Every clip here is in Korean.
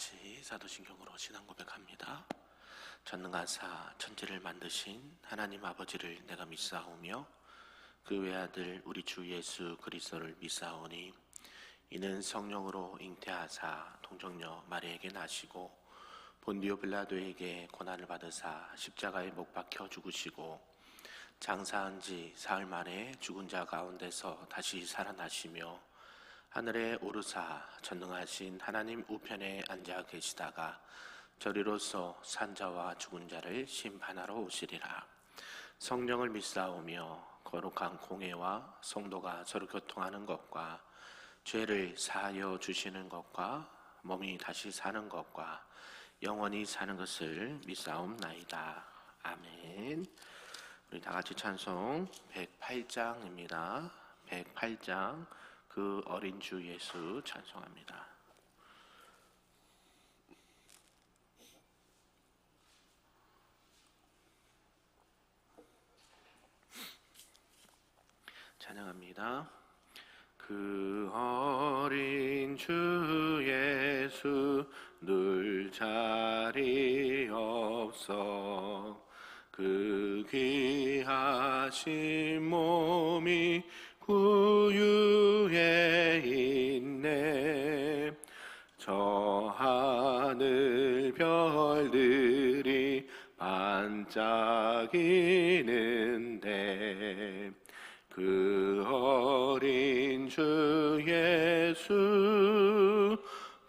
같이 사도신경으로 신앙 고백합니다. 전능하사 천지를 만드신 하나님 아버지를 내가 믿사오며 그 외아들 우리 주 예수 그리스도를 믿사오니 이는 성령으로 잉태하사 동정녀 마리에게 나시고 본디오 빌라도에게 고난을 받으사 십자가에 못 박혀 죽으시고 장사한 지 사흘 만에 죽은 자 가운데서 다시 살아나시며 하늘에 오르사 전능하신 하나님 우편에 앉아 계시다가 저리로서 산자와 죽은 자를 심판하러 오시리라. 성령을 믿사오며 거룩한 공회와 성도가 서로 교통하는 것과 죄를 사하여 주시는 것과 몸이 다시 사는 것과 영원히 사는 것을 믿사옵나이다. 아멘. 우리 다 같이 찬송 108장입니다. 108장 그 어린 주 예수 찬송합니다. 찬양합니다. 그 어린 주 예수 늘 자리 없어 그 귀하신 몸이 구유에 있네. 저 하늘 별들이 반짝이는데 그 어린 주 예수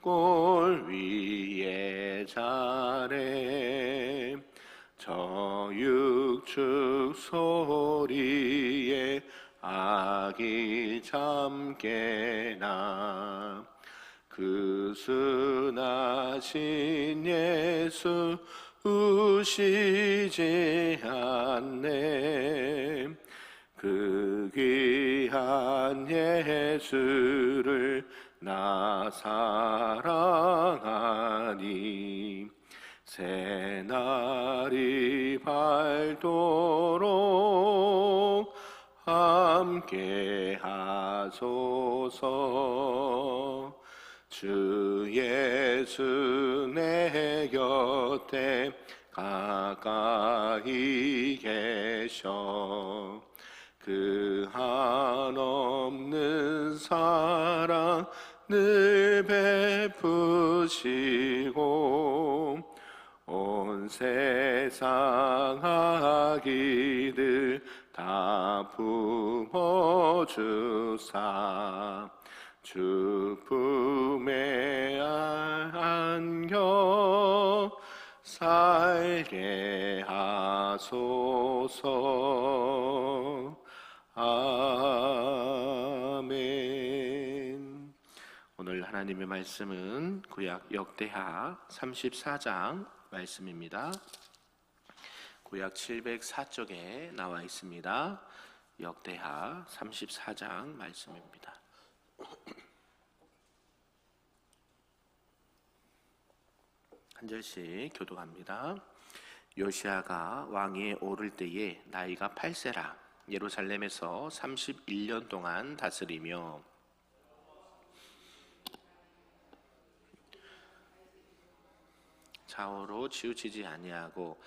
골 위에 자네. 저 육축 소리에 아기 잠깨나 그 순하신 예수 우시지 않네. 그 귀한 예수를 나 사랑하니 새날이 밝도록 함께 하소서. 주 예수 내 곁에 가까이 계셔 그 한없는 사랑 늘 베푸시고 온 세상 아기들 다 품어주사 주 품에 안겨 살게 하소서. 아멘. 오늘 하나님의 말씀은 구약 역대하 34장 말씀입니다. 구약 704쪽에 나와 있습니다. 역대하 34장 말씀입니다. 한 절씩 교독합니다. 요시아가 왕위에 오를 때에 나이가 8세라 예루살렘에서 31년 동안 다스리며 좌우로 치우치지 아니하고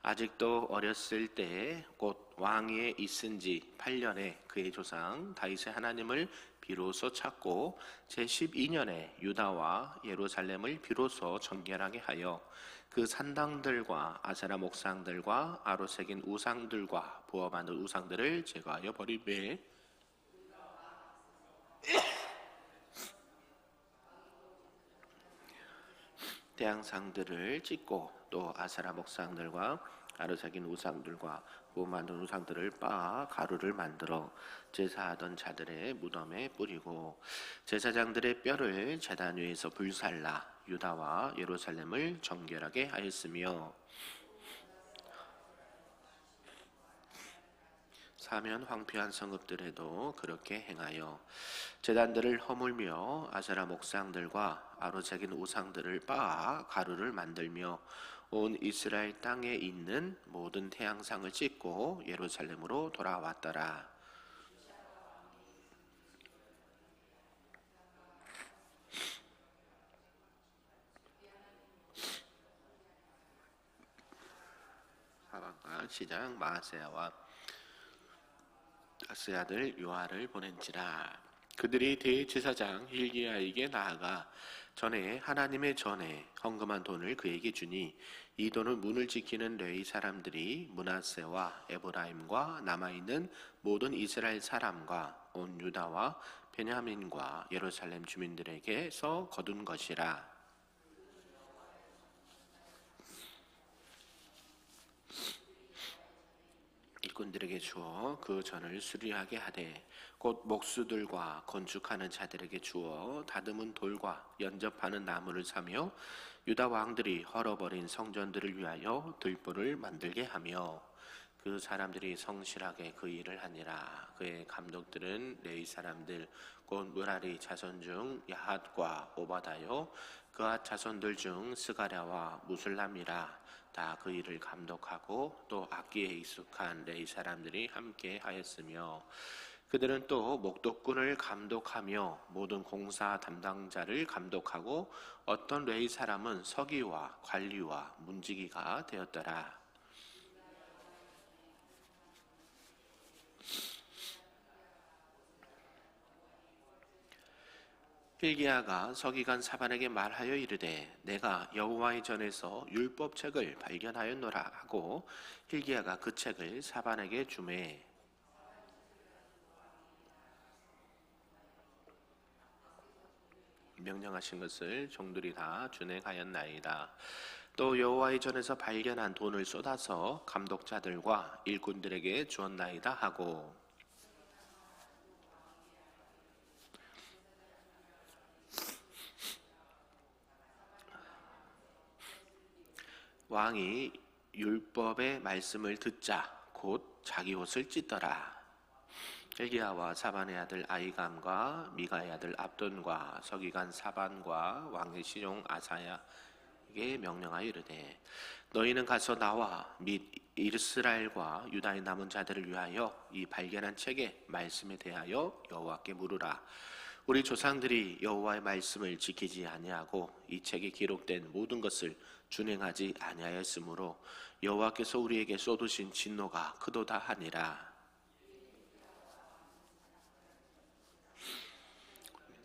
아직도 어렸을 때 곧 왕위에 있은 지 8년에 그의 조상 다윗의 하나님을 비로소 찾고 제12년에 유다와 예루살렘을 비로소 정결하게 하여 그 산당들과 아세라 목상들과 아로 새긴 우상들과 부어 만든 우상들을 제거하여 버리매 태양상들을 찍고 또 아세라 목상들과 아로 새긴 우상들과 부어 만든 우상들을 빻아 가루를 만들어 제사하던 자들의 무덤에 뿌리고 제사장들의 뼈를 제단 위에서 불살라 유다와 예루살렘을 정결하게 하였으며 사면 황폐한 성읍들에도 그렇게 행하여 제단들을 허물며 아세라 목상들과 아로 새긴 우상들을 빻아 가루를 만들며 온 이스라엘 땅에 있는 모든 태양상을 찍고 예루살렘으로 돌아왔더라. 읽습니다. 시작. 마아세야와 아스의 아들 요아를 보낸지라. 그들이 대제사장 힐기야에게 나아가 전에 하나님의 전에 헌금한 돈을 그에게 주니 이 돈은 문을 지키는 레위 사람들이 므낫세와 에브라임과 남아있는 모든 이스라엘 사람과 온 유다와 베냐민과 예루살렘 주민들에게서 거둔 것이라. 일꾼들에게 주어 그 전을 수리하게 하되 곧 목수들과 건축하는 자들에게 주어 다듬은 돌과 연접하는 나무를 사며 유다 왕들이 헐어버린 성전들을 위하여 들보를 만들게 하며 그 사람들이 성실하게 그 일을 하니라. 그의 감독들은 레위 사람들 곧 무라리 자손 중 야핫과 오바다요 그앗 자손들 중 스가랴와 무술람이라. 다 그 일을 감독하고 또 악기에 익숙한 레위 사람들이 함께 하였으며 그들은 또 목독꾼을 감독하며 모든 공사 담당자를 감독하고 어떤 레위 사람은 서기와 관리와 문지기가 되었더라. hil기야가 서기관 사반에게 말하여 이르되 내가 여호와의 전에서 율법책을 발견하였노라 하고 hil기야가 그 책을 사반에게 주매 명령하신 것을 종들이 다 준행하였나이다. 또 여호와의 전에서 발견한 돈을 쏟아서 감독자들과 일꾼들에게 주었나이다 하고 왕이 율법의 말씀을 듣자 곧 자기 옷을 찢더라. hil기야와 사반의 아들 아히감과 미가의 아들 압돈과 서기관 사반과 왕의 시종 아사야에게 명령하여 이르되 너희는 가서 나와 및 이스라엘과 유다의 남은 자들을 위하여 이 발견한 책의 말씀에 대하여 여호와께 물으라. 우리 조상들이 여호와의 말씀을 지키지 아니하고 이 책에 기록된 모든 것을 준행하지 아니하였으므로 여호와께서 우리에게 쏟으신 진노가 크도다 하니라.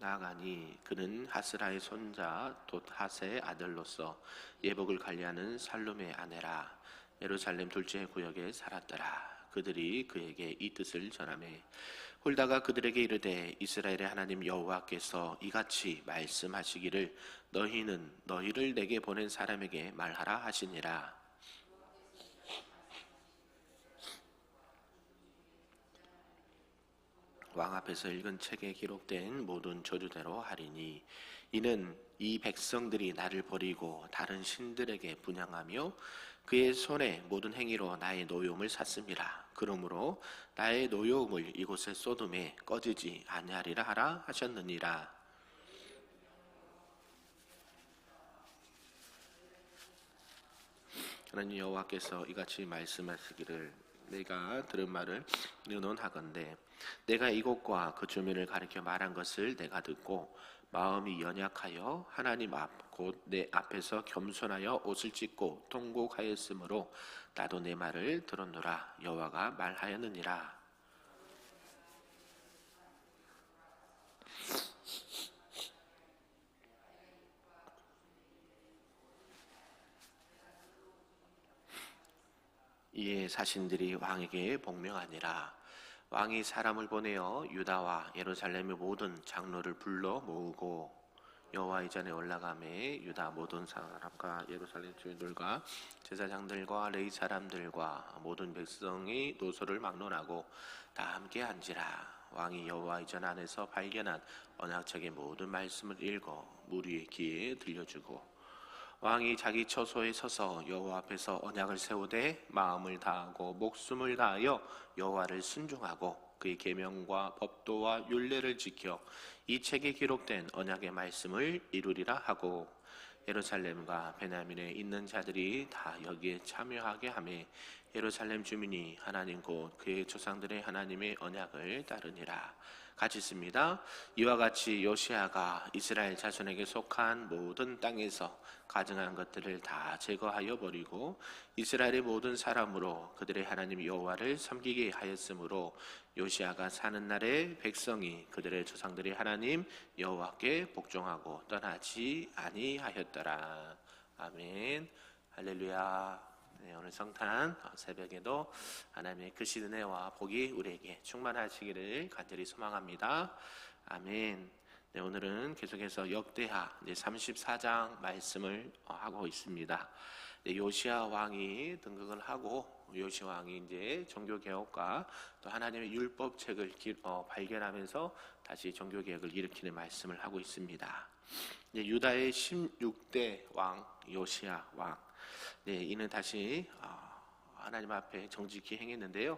나아가니 그는 하스라의 손자 돛하세의 아들로서 예복을 관리하는 살룸의 아내라. 예루살렘 둘째 구역에 살았더라. 그들이 그에게 이 뜻을 전하매 홀다가 그들에게 이르되 이스라엘의 하나님 여호와께서 이같이 말씀하시기를 너희는 너희를 내게 보낸 사람에게 말하라 하시니라. 왕 앞에서 읽은 책에 기록된 모든 저주대로 하리니 이는 이 백성들이 나를 버리고 다른 신들에게 분향하며 그의 손에 모든 행위로 나의 노여움을 샀음이라. 그러므로 나의 노여움을 이곳에 쏟음에 꺼지지 아니하리라 하라 하셨느니라. 하나님 여호와께서 이같이 말씀하시기를 내가 들은 말을 의논하건대 내가 이곳과 그 주민을 가리켜 말한 것을 내가 듣고 마음이 연약하여 하나님 앞 곧 내 앞에서 겸손하여 옷을 찢고 통곡하였으므로 나도 내 말을 들었노라. 여호와가 말하였느니라. 이에 사신들이 왕에게 복명하니라. 왕이 사람을 보내어 유다와 예루살렘의 모든 장로를 불러 모으고 여호와의 전에 올라가매 유다 모든 사람과 예루살렘 주민들과 제사장들과 레위 사람들과 모든 백성이 노소를 막론하고 다 함께 앉으라. 왕이 여호와의 전 안에서 발견한 언약책의 모든 말씀을 읽어 무리의 귀에 들려주고 왕이 자기 처소에 서서 여호와 앞에서 언약을 세우되 마음을 다하고 목숨을 다하여 여호와를 순종하고 그의 계명과 법도와 율례를 지켜 이 책에 기록된 언약의 말씀을 이루리라 하고 예루살렘과 베냐민에 있는 자들이 다 여기에 참여하게 하매 예루살렘 주민이 하나님 곧 그의 조상들의 하나님의 언약을 따르니라. 같이 있습니다. 이와 같이 요시아가 이스라엘 자손에게 속한 모든 땅에서 가증한 것들을 다 제거하여 버리고 이스라엘의 모든 사람으로 그들의 하나님 여호와를 섬기게 하였으므로 요시아가 사는 날에 백성이 그들의 조상들의 하나님 여호와께 복종하고 떠나지 아니하였더라. 아멘. 할렐루야. 네, 오늘 성탄 새벽에도 하나님의 크신 은혜와 복이 우리에게 충만하시기를 간절히 소망합니다. 아멘. 네, 오늘은 계속해서 역대하 34장 말씀을 하고 있습니다. 네, 요시아 왕이 등극을 하고 요시아 왕이 이제 종교 개혁과 또 하나님의 율법 책을 발견하면서 다시 종교 개혁을 일으키는 말씀을 하고 있습니다. 네, 유다의 16대 왕 요시아 왕. 네, 이는 다시 하나님 앞에 정직히 행했는데요.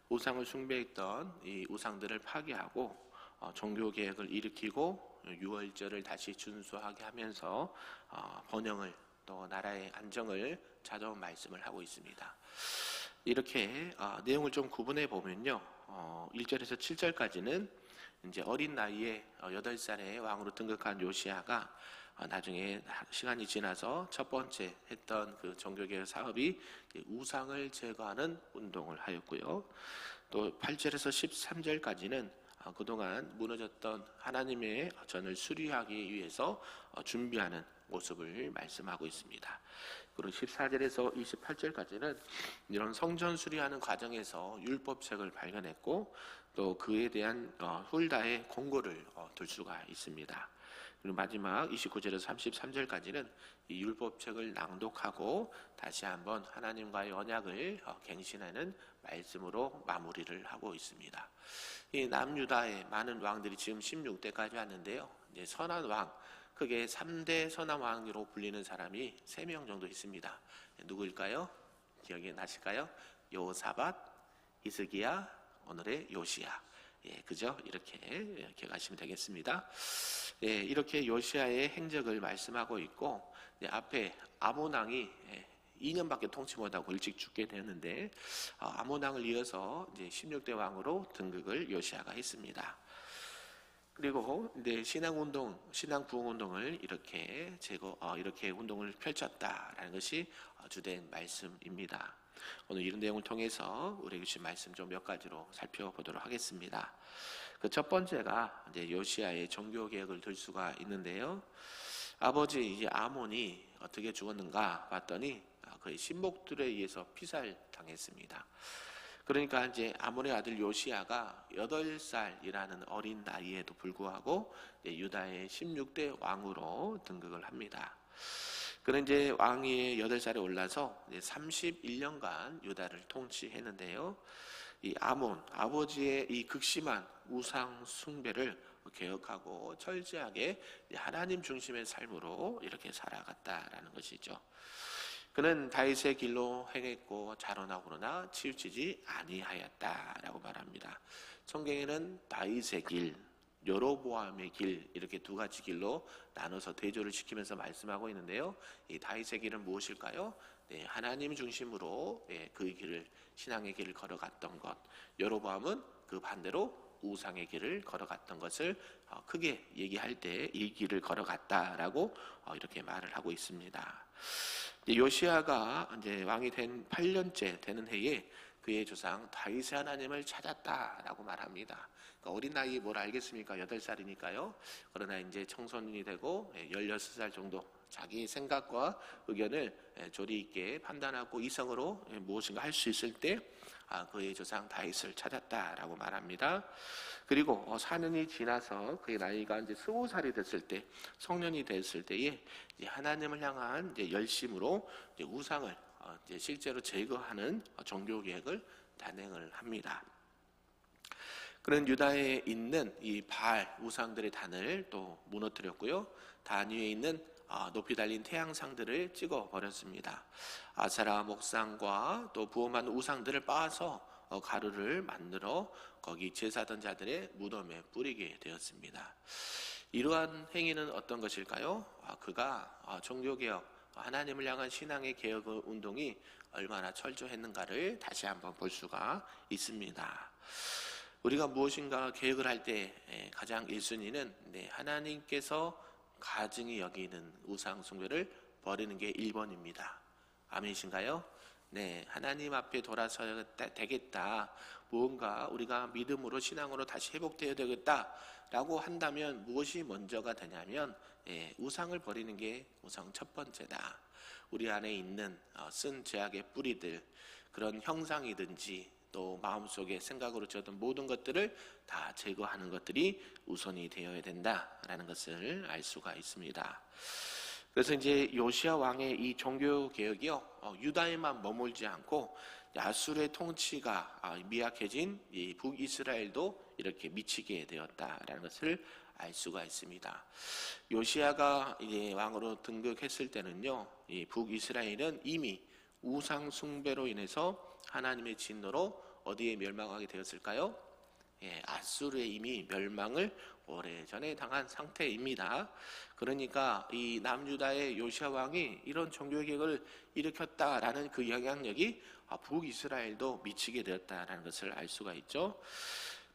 우상을 숭배했던 이 우상들을 파괴하고 종교 개혁을 일으키고 유월절을 다시 준수하게 하면서 번영을 또 나라의 안정을 찾아온 말씀을 하고 있습니다. 이렇게 내용을 좀 구분해 보면요, 1절에서 7절까지는 이제 어린 나이에 8살의 왕으로 등극한 요시아가 나중에 시간이 지나서 첫 번째 했던 그 종교개혁 사업이 우상을 제거하는 운동을 하였고요. 또 8절에서 13절까지는 그동안 무너졌던 하나님의 전을 수리하기 위해서 준비하는 모습을 말씀하고 있습니다. 그리고 14절에서 28절까지는 이런 성전 수리하는 과정에서 율법책을 발견했고 또 그에 대한 훌다의 공고를 들 수가 있습니다. 그리고 마지막 29절에서 33절까지는 이 율법책을 낭독하고 다시 한번 하나님과의 언약을 갱신하는 말씀으로 마무리를 하고 있습니다. 이 남유다의 많은 왕들이 지금 16대까지 왔는데요. 이제 선한 왕, 크게 3대 선한 왕으로 불리는 사람이 3명 정도 있습니다. 누구일까요? 기억이 나실까요? 여호사밧, 히스기야, 오늘의 요시야. 예, 그죠? 이렇게 기억하시면 되겠습니다. 예, 이렇게 요시아의 행적을 말씀하고 있고, 앞에 아몬 왕이 2년밖에 통치 못하고 일찍 죽게 되었는데, 아몬 왕을 이어서 이제 16대 왕으로 등극을 요시아가 했습니다. 그리고 이제 신앙 부흥 운동을 이렇게 운동을 펼쳤다라는 것이 주된 말씀입니다. 오늘 이런 내용을 통해서 우리에게 주신 말씀 좀 몇 가지로 살펴보도록 하겠습니다. 그 첫 번째가 이제 요시아의 종교 개혁을 들 수가 있는데요. 아버지 이제 아몬이 어떻게 죽었는가 봤더니 그의 신복들에 의해서 피살당했습니다. 그러니까 이제 아몬의 아들 요시아가 8살이라는 어린 나이에도 불구하고 유다의 16대 왕으로 등극을 합니다. 그는 이제 왕위에 8살에 올라서 31년간 유다를 통치했는데요. 이 아몬, 아버지의 이 극심한 우상 숭배를 개혁하고 철저하게 하나님 중심의 삶으로 이렇게 살아갔다라는 것이죠. 그는 다윗의 길로 행했고 자론하고 그러나 치우치지 아니하였다라고 말합니다. 성경에는 다윗의 길, 여로보암의 길 이렇게 두 가지 길로 나눠서 대조를 시키면서 말씀하고 있는데요. 이 다윗의 길은 무엇일까요? 네, 하나님 중심으로 그 길을 신앙의 길을 걸어갔던 것. 여로보암은 그 반대로 우상의 길을 걸어갔던 것을 크게 얘기할 때 이 길을 걸어갔다라고 이렇게 말을 하고 있습니다. 요시아가 이제 왕이 된 8년째 되는 해에 그의 조상 다윗의 하나님을 찾았다라고 말합니다. 그러니까 어린 나이에 뭘 알겠습니까? 8살이니까요. 그러나 이제 청소년이 되고 16살 정도 자기 생각과 의견을 조리 있게 판단하고 이성으로 무엇인가 할 수 있을 때 그의 조상 다윗을 찾았다라고 말합니다. 그리고 4년이 지나서 그의 나이가 이제 20살이 됐을 때, 성년이 됐을 때에 이제 하나님을 향한 이제 열심으로 이제 우상을 이제 실제로 제거하는 종교 계획을 단행을 합니다. 그는 유다에 있는 이 바알 우상들의 단을 또 무너뜨렸고요. 단 위에 있는 높이 달린 태양상들을 찍어 버렸습니다. 아세라 목상과 또 부엄한 우상들을 빻아서 가루를 만들어 거기 제사던 자들의 무덤에 뿌리게 되었습니다. 이러한 행위는 어떤 것일까요? 그가 종교개혁, 하나님을 향한 신앙의 개혁 운동이 얼마나 철저했는가를 다시 한번 볼 수가 있습니다. 우리가 무엇인가 계획을 할 때 가장 1순위는 하나님께서 가증히 여기는 우상 숭배를 버리는 게 1번입니다. 아멘이신가요? 네, 하나님 앞에 돌아서야 되겠다. 무언가 우리가 믿음으로 신앙으로 다시 회복되어야 되겠다라고 한다면 무엇이 먼저가 되냐면 우상을 버리는 게 우선 첫 번째다. 우리 안에 있는 쓴 죄악의 뿌리들, 그런 형상이든지 또 마음속에 생각으로 지었던 모든 것들을 다 제거하는 것들이 우선이 되어야 된다라는 것을 알 수가 있습니다. 그래서 이제 요시야 왕의 이 종교 개혁이요, 유다에만 머물지 않고 아수르의 통치가 미약해진 이 북이스라엘도 이렇게 미치게 되었다라는 것을 알 수가 있습니다. 요시야가 이제 왕으로 등극했을 때는요, 이 북이스라엘은 이미 우상 숭배로 인해서 하나님의 진노로 어디에 멸망하게 되었을까요? 아수르에 이미 멸망을 오래전에 당한 상태입니다. 그러니까 이 남유다의 요시야 왕이 이런 종교개혁을 일으켰다라는 그 영향력이 북이스라엘도 미치게 되었다라는 것을 알 수가 있죠.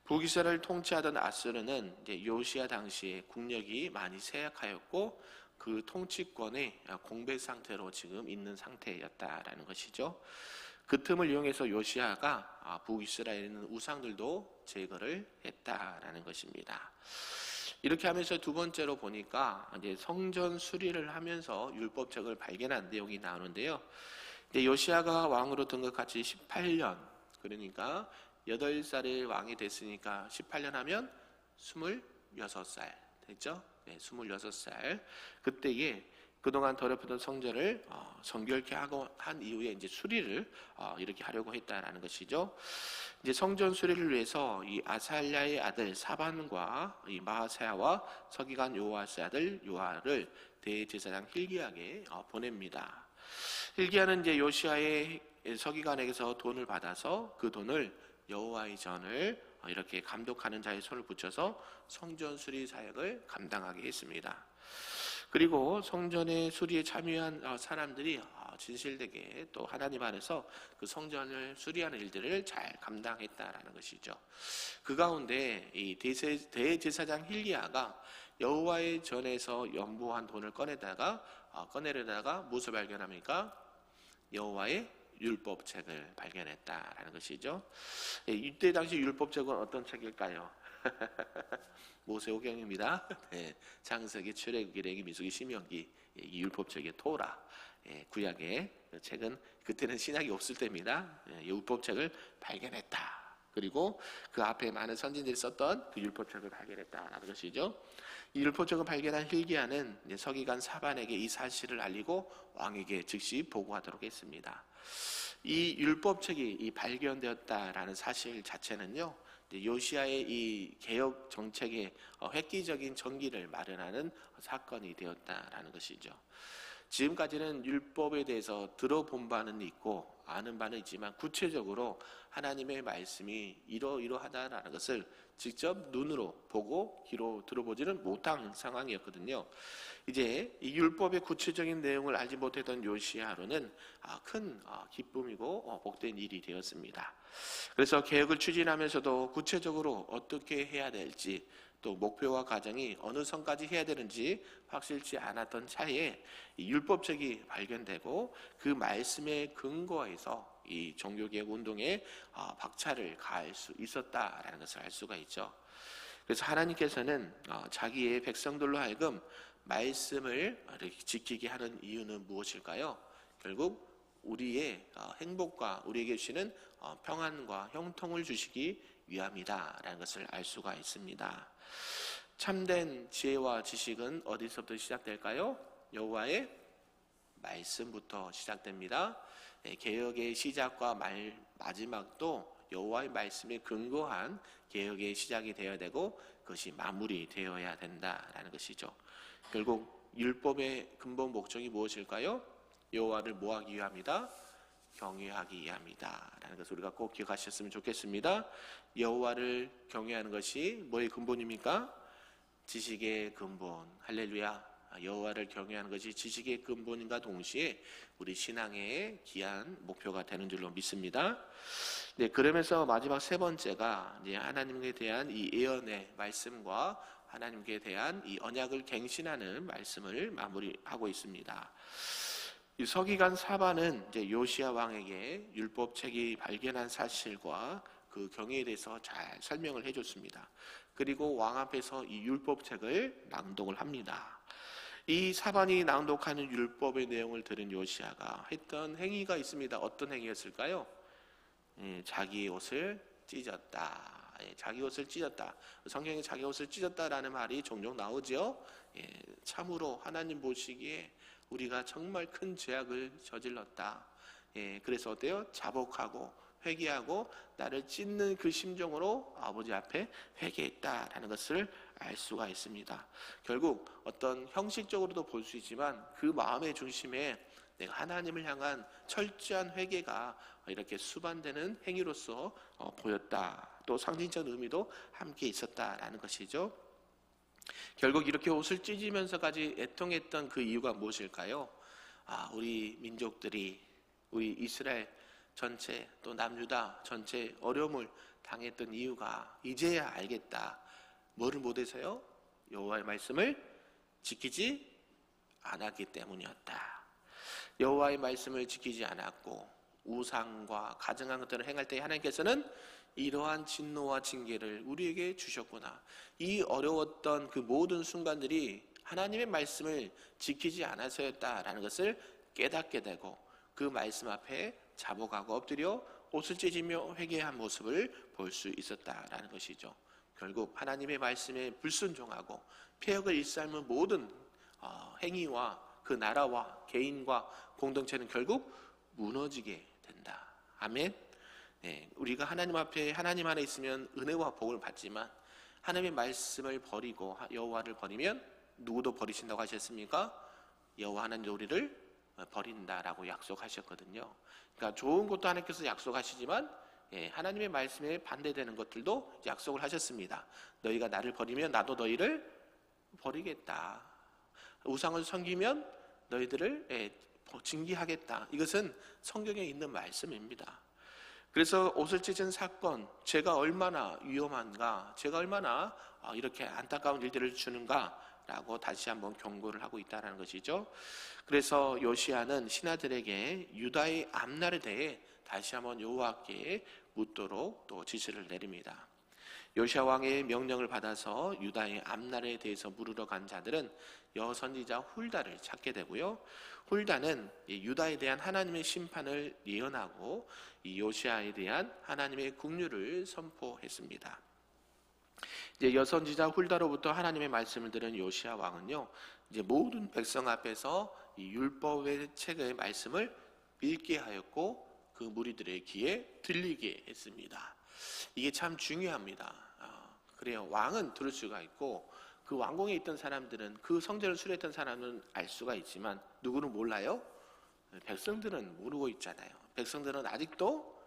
북이스라엘을 통치하던 아수르는 이제 요시야 당시에 국력이 많이 쇠약하였고 그 통치권의 공백 상태로 지금 있는 상태였다라는 것이죠. 그 틈을 이용해서 요시야가 북이스라엘에 있는 우상들도 제거를 했다라는 것입니다. 이렇게 하면서 두 번째로 보니까 이제 성전 수리를 하면서 율법책을 발견한 내용이 나오는데요. 이제 요시야가 왕으로 등극한 지 18년, 그러니까 8살에 왕이 됐으니까 18년 하면 26살 됐죠? 네, 26살. 그때에 그동안 더럽혔던 성전을 정결케 하고 한 이후에 이제 수리를 이렇게 하려고 했다라는 것이죠. 이제 성전 수리를 위해서 이 아살랴의 아들 사반과 이 마하세야와 서기관 요아스의 아들 요아를 대제사장 hil기야에게 보냅니다. hil기야는 이제 요시야의 서기관에게서 돈을 받아서 그 돈을 여호와의 전을 이렇게 감독하는 자의 손을 붙여서 성전 수리 사역을 감당하게 했습니다. 그리고 성전의 수리에 참여한 사람들이 진실되게 또 하나님 안에서 그 성전을 수리하는 일들을 잘 감당했다라는 것이죠. 그 가운데 이 대제사장 hil기야가 여호와의 전에서 연보한 돈을 꺼내려다가 무엇을 발견합니까? 여호와의 율법책을 발견했다라는 것이죠. 이때 당시 율법책은 어떤 책일까요? 모세오경입니다. 네, 창세기, 출애굽기, 레위기, 민수기, 신명기, 이 율법책의 토라, 구약의 책은 그때는 신약이 없을 때입니다. 율법책을 발견했다. 그리고 그 앞에 많은 선진들이 썼던 그 율법책을 발견했다라는 것이죠. 이 율법책을 발견한 hil기야는 서기관 사반에게 이 사실을 알리고 왕에게 즉시 보고하도록 했습니다. 이 율법책이 발견되었다라는 사실 자체는요, 요시야의 이 개혁 정책의 획기적인 전기를 마련하는 사건이 되었다라는 것이죠. 지금까지는 율법에 대해서 들어본 바는 있고 아는 바는 있지만 구체적으로 하나님의 말씀이 이러이러하다라는 것을 직접 눈으로 보고 귀로 들어보지는 못한 상황이었거든요. 이제 이 율법의 구체적인 내용을 알지 못했던 요시야로는 큰 기쁨이고 복된 일이 되었습니다. 그래서 개혁을 추진하면서도 구체적으로 어떻게 해야 될지 또 목표와 과정이 어느 선까지 해야 되는지 확실치 않았던 차에 이 율법책이 발견되고 그 말씀에 근거해서 이 종교개혁 운동에 박차를 가할 수 있었다라는 것을 알 수가 있죠. 그래서 하나님께서는 자기의 백성들로 하여금 말씀을 이렇게 지키게 하는 이유는 무엇일까요? 결국 우리의 행복과 우리에게 주시는 평안과 형통을 주시기 위함이다라는 것을 알 수가 있습니다. 참된 지혜와 지식은 어디서부터 시작될까요? 여호와의 말씀부터 시작됩니다. 개혁의 시작과 마지막도 여호와의 말씀에 근거한 개혁의 시작이 되어야 되고 그것이 마무리되어야 된다라는 것이죠. 결국 율법의 근본 목적이 무엇일까요? 여호와를 뭐하기 위함이다? 경외하기 위함이다 라는 것을 우리가 꼭 기억하셨으면 좋겠습니다. 여호와를 경외하는 것이 뭐의 근본입니까? 지식의 근본. 할렐루야. 여호와를 경외하는 것이 지식의 근본인가 동시에 우리 신앙의 귀한 목표가 되는 줄로 믿습니다. 네, 그러면서 마지막 세 번째가 이제 하나님께 대한 이 예언의 말씀과 하나님께 대한 이 언약을 갱신하는 말씀을 마무리하고 있습니다. 이 서기관 사반은 이제 요시야 왕에게 율법책이 발견한 사실과 그 경위에 대해서 잘 설명을 해줬습니다. 그리고 왕 앞에서 이 율법책을 낭독을 합니다. 이 사반이 낭독하는 율법의 내용을 들은 요시야가 했던 행위가 있습니다. 어떤 행위였을까요? 자기 옷을 찢었다. 자기 옷을 찢었다. 성경에 자기 옷을 찢었다라는 말이 종종 나오죠. 참으로 하나님 보시기에 우리가 정말 큰 죄악을 저질렀다. 그래서 어때요? 자복하고 회개하고 나를 찢는 그 심정으로 아버지 앞에 회개했다라는 것을 알 수가 있습니다. 결국 어떤 형식적으로도 볼 수 있지만 그 마음의 중심에 내가 하나님을 향한 철저한 회개가 이렇게 수반되는 행위로서 보였다. 또 상징적 의미도 함께 있었다라는 것이죠. 결국 이렇게 옷을 찢으면서까지 애통했던 그 이유가 무엇일까요? 우리 민족들이 우리 이스라엘 전체 또 남유다 전체 어려움을 당했던 이유가 이제야 알겠다. 뭐를 못해서요? 여호와의 말씀을 지키지 않았기 때문이었다. 여호와의 말씀을 지키지 않았고 우상과 가증한 것들을 행할 때 하나님께서는 이러한 진노와 징계를 우리에게 주셨구나. 이 어려웠던 그 모든 순간들이 하나님의 말씀을 지키지 않아서였다라는 것을 깨닫게 되고 그 말씀 앞에 자복하고 엎드려 옷을 찢으며 회개한 모습을 볼 수 있었다라는 것이죠. 결국 하나님의 말씀에 불순종하고 폐역을 일삼은 모든 행위와 그 나라와 개인과 공동체는 결국 무너지게 된다. 아멘. 네, 우리가 하나님 앞에 하나님 안에 있으면 은혜와 복을 받지만 하나님의 말씀을 버리고 여호와를 버리면 누구도 버리신다고 하셨습니까? 여호와 하나님 우리를 버린다라고 약속하셨거든요. 그러니까 좋은 것도 하나님께서 약속하시지만 하나님의 말씀에 반대되는 것들도 약속을 하셨습니다. 너희가 나를 버리면 나도 너희를 버리겠다. 우상을 섬기면 너희들을 징계하겠다. 이것은 성경에 있는 말씀입니다. 그래서 옷을 찢은 사건, 죄가 얼마나 위험한가, 죄가 얼마나 이렇게 안타까운 일들을 주는가라고 다시 한번 경고를 하고 있다는 것이죠. 그래서 요시야는 신하들에게 유다의 앞날에 대해 다시 한번 여호와께 묻도록 또 지시를 내립니다. 요시야 왕의 명령을 받아서 유다의 앞날에 대해서 물으러 간 자들은 여선지자 훌다를 찾게 되고요. 훌다는 유다에 대한 하나님의 심판을 예언하고 이 요시야에 대한 하나님의 국류를 선포했습니다. 이제 여선지자 훌다로부터 하나님의 말씀을 들은 요시야 왕은요, 이제 모든 백성 앞에서 이 율법의 책의 말씀을 읽게 하였고 그 무리들의 귀에 들리게 했습니다. 이게 참 중요합니다. 그래요. 왕은 들을 수가 있고 그 왕궁에 있던 사람들은 그 성전을 수리했던 사람은 알 수가 있지만 누구는 몰라요? 백성들은 모르고 있잖아요. 백성들은 아직도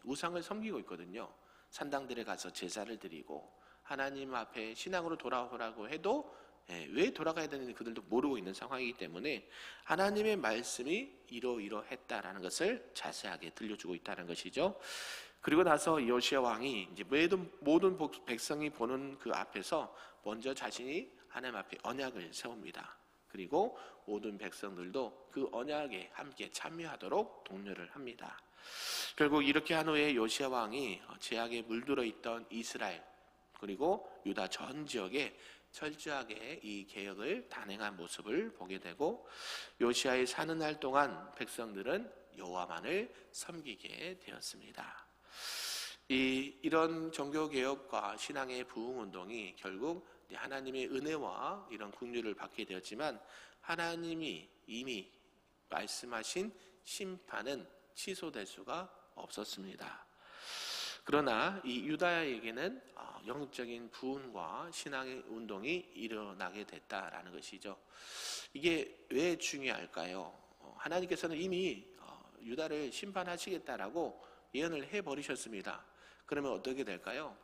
우상을 섬기고 있거든요. 산당들에 가서 제사를 드리고 하나님 앞에 신앙으로 돌아오라고 해도 왜 돌아가야 되는지 그들도 모르고 있는 상황이기 때문에 하나님의 말씀이 이러이러했다라는 것을 자세하게 들려주고 있다는 것이죠. 그리고 나서 요시야 왕이 이제 모든 백성이 보는 그 앞에서 먼저 자신이 하나님 앞에 언약을 세웁니다. 그리고 모든 백성들도 그 언약에 함께 참여하도록 독려를 합니다. 결국 이렇게 한 후에 요시야 왕이 죄악에 물들어 있던 이스라엘 그리고 유다 전 지역에 철저하게 이 개혁을 단행한 모습을 보게 되고 요시야의 사는 날 동안 백성들은 여호와만을 섬기게 되었습니다. 이런 종교개혁과 신앙의 부흥운동이 결국 하나님의 은혜와 이런 긍휼을 받게 되었지만 하나님이 이미 말씀하신 심판은 취소될 수가 없었습니다. 그러나 이 유다에게는 영적인 부흥과 신앙의 운동이 일어나게 됐다라는 것이죠. 이게 왜 중요할까요? 하나님께서는 이미 유다를 심판하시겠다라고 예언을 해버리셨습니다. 그러면 어떻게 될까요?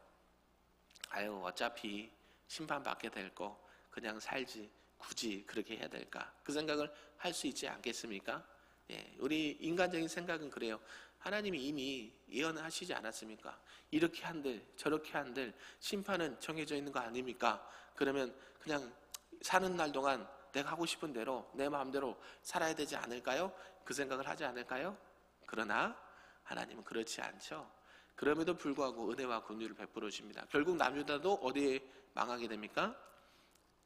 어차피 심판받게 될 거 그냥 살지 굳이 그렇게 해야 될까? 그 생각을 할 수 있지 않겠습니까? 예, 우리 인간적인 생각은 그래요. 하나님이 이미 예언하시지 않았습니까? 이렇게 한들 저렇게 한들 심판은 정해져 있는 거 아닙니까? 그러면 그냥 사는 날 동안 내가 하고 싶은 대로 내 마음대로 살아야 되지 않을까요? 그 생각을 하지 않을까요? 그러나 하나님은 그렇지 않죠. 그럼에도 불구하고 은혜와 긍휼을 베풀어 주십니다. 결국 남유다도 어디에 망하게 됩니까?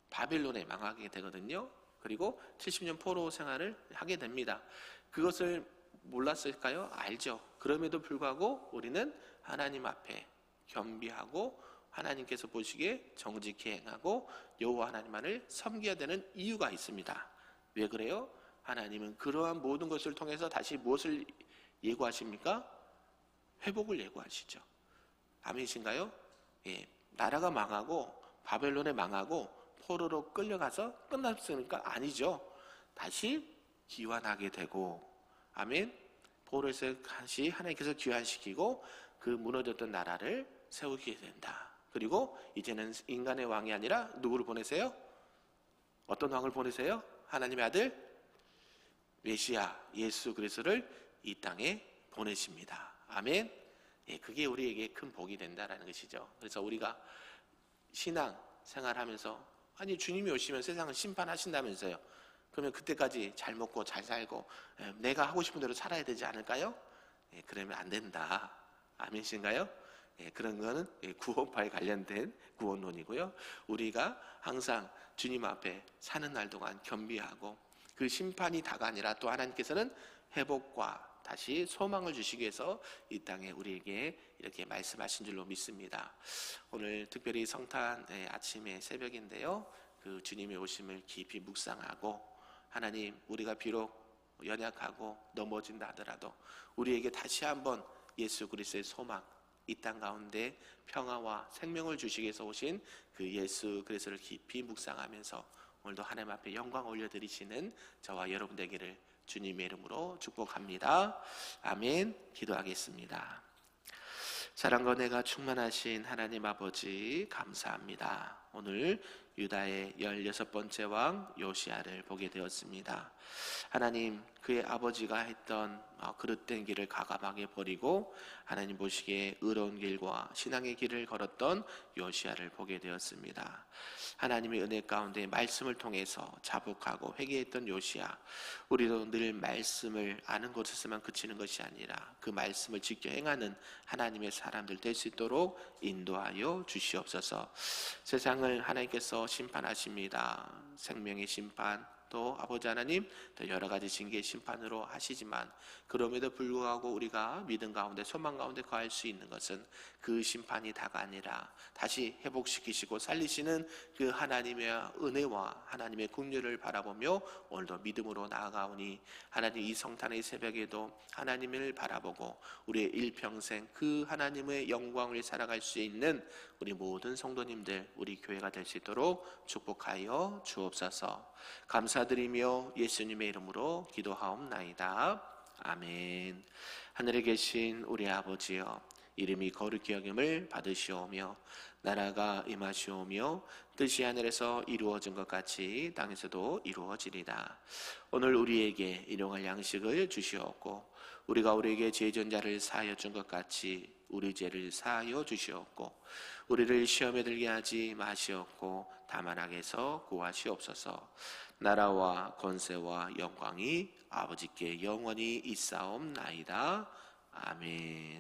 바벨론에 망하게 되거든요. 그리고 70년 포로 생활을 하게 됩니다. 그것을 몰랐을까요? 알죠. 그럼에도 불구하고 우리는 하나님 앞에 겸비하고 하나님께서 보시기에 정직히 행하고 여호와 하나님만을 섬겨야 되는 이유가 있습니다. 왜 그래요? 하나님은 그러한 모든 것을 통해서 다시 무엇을 예고하십니까? 회복을 예고하시죠. 아멘이신가요? 예, 나라가 망하고 바벨론에 망하고 포로로 끌려가서 끝났으니까 아니죠. 다시 귀환하게 되고, 아멘. 포로에서 다시 하나님께서 귀환시키고 그 무너졌던 나라를 세우게 된다. 그리고 이제는 인간의 왕이 아니라 누구를 보내세요? 어떤 왕을 보내세요? 하나님의 아들 메시아 예수 그리스도를 이 땅에 보내십니다. 아멘. 예, 그게 우리에게 큰 복이 된다라는 것이죠. 그래서 우리가 신앙 생활하면서 아니 주님이 오시면 세상을 심판하신다면서요. 그러면 그때까지 잘 먹고 잘 살고 내가 하고 싶은 대로 살아야 되지 않을까요? 예, 그러면 안 된다. 아멘신가요? 예, 그런 거는 구원파에 관련된 구원론이고요. 우리가 항상 주님 앞에 사는 날 동안 겸비하고 그 심판이 다가 아니라 또 하나님께서는 회복과 다시 소망을 주시기 위해서 이 땅에 우리에게 이렇게 말씀하신 줄로 믿습니다. 오늘 특별히 성탄 아침의 새벽인데요. 그 주님의 오심을 깊이 묵상하고 하나님 우리가 비록 연약하고 넘어진다 하더라도 우리에게 다시 한번 예수 그리스도의 소망 이 땅 가운데 평화와 생명을 주시기 위해서 오신 그 예수 그리스도를 깊이 묵상하면서 오늘도 하나님 앞에 영광 올려드리시는 저와 여러분 되기를 주님의 이름으로 축복합니다. 아멘. 기도하겠습니다. 사랑과 은혜가 충만하신 하나님 아버지 감사합니다. 오늘 유다의 16번째 왕 요시야를 보게 되었습니다. 하나님 그의 아버지가 했던 그릇된 길을 가감하게 버리고 하나님 보시기에 의로운 길과 신앙의 길을 걸었던 요시야를 보게 되었습니다. 하나님의 은혜 가운데 말씀을 통해서 자복하고 회개했던 요시야, 우리도 늘 말씀을 아는 곳에서만 그치는 것이 아니라 그 말씀을 지켜 행하는 하나님의 사람들 될 수 있도록 인도하여 주시옵소서. 세상을 하나님께서 심판하십니다. 생명의 심판, 또 아버지 하나님 또 여러 가지 징계의 심판으로 하시지만 그럼에도 불구하고 우리가 믿음 가운데 소망 가운데 거할 수 있는 것은 그 심판이 다가 아니라 다시 회복시키시고 살리시는 그 하나님의 은혜와 하나님의 긍휼을 바라보며 오늘도 믿음으로 나아가오니 하나님 이 성탄의 새벽에도 하나님을 바라보고 우리의 일평생 그 하나님의 영광을 살아갈 수 있는 우리 모든 성도님들 우리 교회가 될 수 있도록 축복하여 주옵소서. 감사드리며 예수님의 이름으로 기도하옵나이다. 아멘. 하늘에 계신 우리 아버지여, 이름이 거룩히 여김을 받으시오며 나라가 임하시오며 뜻이 하늘에서 이루어진 것 같이 땅에서도 이루어지리다. 오늘 우리에게 일용할 양식을 주시옵고 우리가 우리에게 죄진 자를 사하여 준 것 같이 우리 죄를 사하여 주시옵고 우리를 시험에 들게 하지 마시옵고 다만 악에서 구하시옵소서. 나라와 권세와 영광이 아버지께 영원히 있사옵나이다. 아멘.